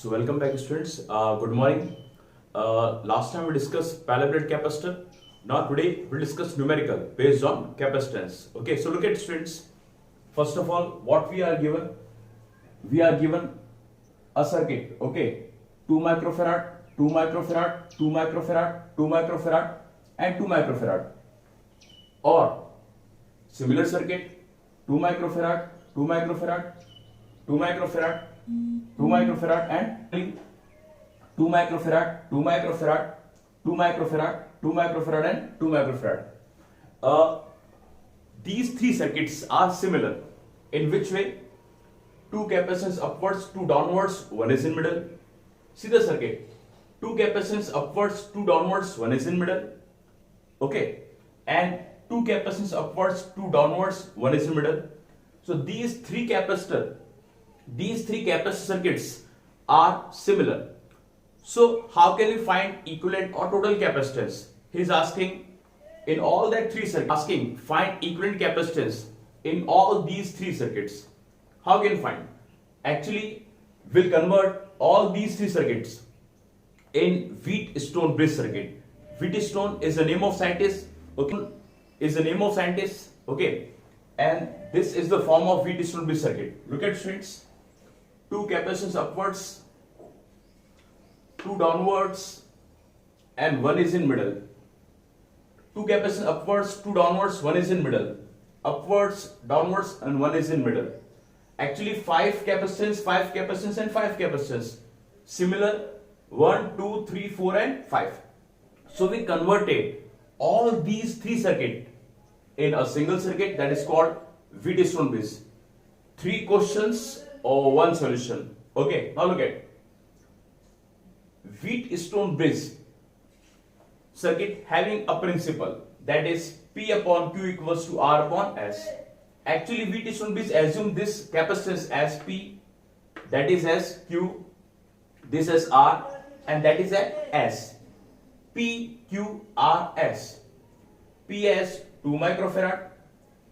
So welcome back students. Good morning. Last time we discussed parallel plate capacitor. Now today we'll discuss numerical based on capacitance. Okay, so look at students. First of all, what we are given? We are given a circuit. Okay, 2 microfarad, 2 microfarad, 2 microfarad, 2 microfarad and 2 microfarad. Or similar circuit, 2 microfarad, 2 microfarad, 2 microfarad, 2 microfarad and 2 microfarad, 2 microfarad, 2 microfarad, 2 microfarad and 2 microfarad. These three circuits are similar. In which way? Two capacitance upwards, two downwards, one is in middle. See the circuit. Two capacitance upwards, two downwards, one is in middle. Okay. And two capacitance upwards, two downwards, one is in middle. So these three capacitor circuits are similar. So how can we find equivalent or total capacitance? He is asking in all that three circuits, asking find equivalent capacitance in all these three circuits. How can you find? Actually, we'll convert all these three circuits in Wheatstone bridge circuit. Wheatstone is the name of scientist. Okay, is the name of scientist. Okay, and this is the form of Wheatstone bridge circuit. Look at students. Two capacitors upwards, two downwards, and one is in middle. Two capacitors upwards, two downwards, one is in middle. Upwards, downwards, and one is in middle. Actually, five capacitors, and five capacitors. Similar 1, 2, 3, 4, and 5. So we converted all these three circuits in a single circuit that is called Wheatstone bridge. Three questions or one solution. Okay, now look at Wheatstone bridge circuit having a principle that is P upon Q equals to R upon S. Actually, Wheatstone bridge assume this capacitance as P, that is as Q, this as R, and that is at S. P, Q, R, S. P as 2 microfarad,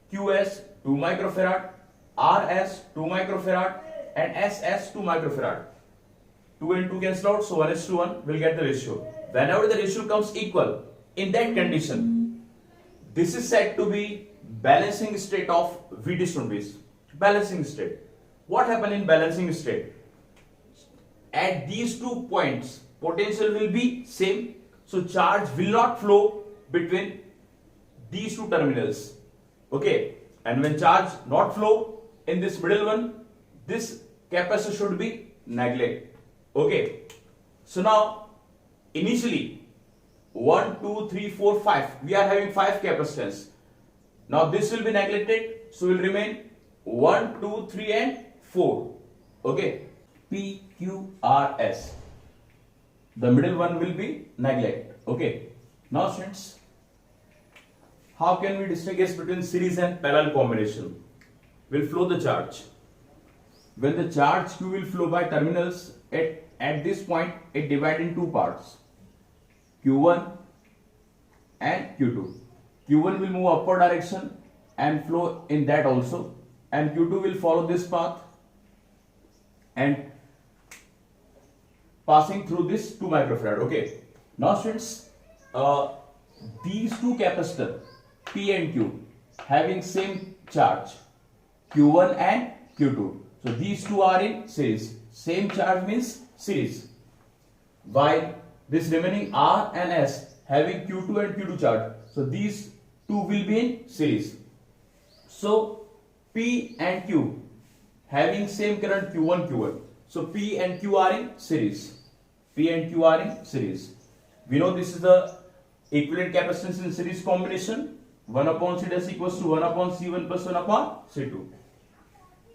Q as 2 microfarad, R as 2 microfarad, and S as 2 microfarad. 2 and 2 cancel out, so 1 is to 1, we'll get the ratio. Whenever the ratio comes equal, in that condition, this is said to be balancing state of Wheatstone bridge. Balancing state. What happens in balancing state? At these 2 points, potential will be same, so charge will not flow between these two terminals. Okay, and when charge not flow in this middle one, this capacitor should be neglected. Okay, so now initially 1, 2, 3, 4, 5, we are having 5 capacitors. Now this will be neglected, so will remain 1, 2, 3 and 4. Okay, P, Q, R, S. The middle one will be neglected. Okay, now students, how can we distinguish between series and parallel combination? We'll flow the charge. When the charge Q will flow by terminals, at this point it divides in two parts, Q1 and Q2. Q1 will move upward direction and flow in that also, and Q2 will follow this path and passing through this 2 microfarad. Okay, now students, these two capacitors P and Q having same charge, Q1 and Q2. So these two are in series. Same charge means series. While this remaining R and S having Q2 and Q2 charge. So these two will be in series. So P and Q having same current Q1, Q1. So P and Q are in series. P and Q are in series. We know this is the equivalent capacitance in series combination. 1 upon C dash equals to 1 upon C1 plus 1 upon C2.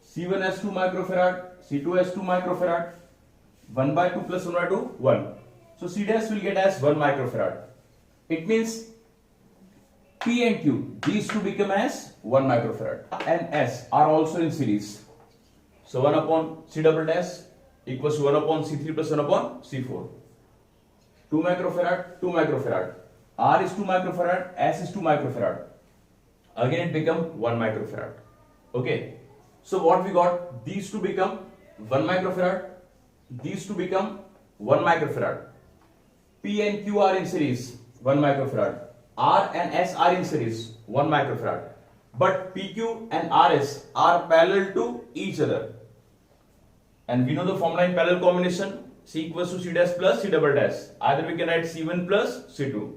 C1 has 2 microfarad, C2 has 2 microfarad, 1 by 2 plus 1 by 2, 1. So C dash will get as 1 microfarad. It means P and Q, these two become as 1 microfarad, and S are also in series. So 1 upon C double dash equals to 1 upon C3 plus 1 upon C4. 2 microfarad, 2 microfarad. R is 2 microfarad, S is 2 microfarad. Again it become 1 microfarad. Okay. So what we got? These two become 1 microfarad, these two become 1 microfarad. P and Q are in series, 1 microfarad. R and S are in series, 1 microfarad. But PQ and RS are parallel to each other. And we know the formula in parallel combination, C equals to C dash plus C double dash. Either we can write C1 plus C2.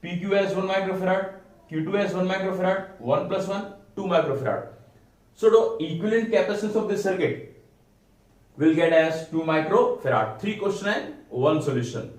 PQ has 1 microfarad, Q2 has 1 microfarad, 1 plus 1, 2 microfarad. So the equivalent capacitance of this circuit will get as 2 microfarad. 3 questions and 1 solution.